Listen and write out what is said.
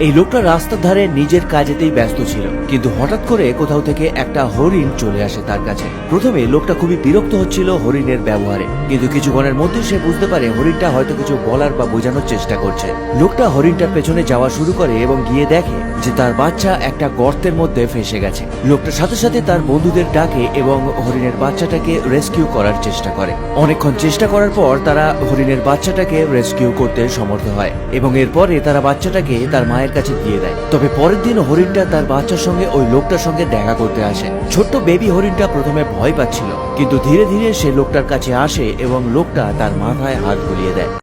এই লোকটা রাস্তার ধারে নিজের কাজেতেই ব্যস্ত ছিল, কিন্তু হঠাৎ করে কোথাও থেকে একটা হরিণ চলে আসে তার কাছে। প্রথমে লোকটা খুবই বিরক্ত হচ্ছিল হরিণের ব্যবহারে, কিন্তু কিছুক্ষণের মধ্যে সে বুঝতে পারে হরিণটা হয়তো কিছু বলার বা বোঝানোর চেষ্টা করছে। লোকটা হরিণটার পেছনে যাওয়া শুরু করে এবং গিয়ে দেখে যে তার বাচ্চা একটা গর্তের মধ্যে ফেসে গেছে। লোকটা সাথে সাথে তার বন্ধুদের ডাকে এবং হরিণের বাচ্চাটাকে রেস্কিউ করার চেষ্টা করে। অনেকক্ষণ চেষ্টা করার পর তারা হরিণের বাচ্চাটাকে রেস্কিউ করতে সমর্থ হয় এবং এরপরে তারা বাচ্চাটাকে তার মায়ের কাছে দিয়ে দেয়। তবে পরের দিন হরিণটা তার বাচ্চার সঙ্গে ওই লোকটার সঙ্গে দেখা করতে আসে। ছোট্ট বেবি হরিণটা প্রথমে ভয় পাচ্ছিল, কিন্তু ধীরে ধীরে সে লোকটার কাছে আসে এবং লোকটা তার মাথায় হাত বুলিয়ে দেয়।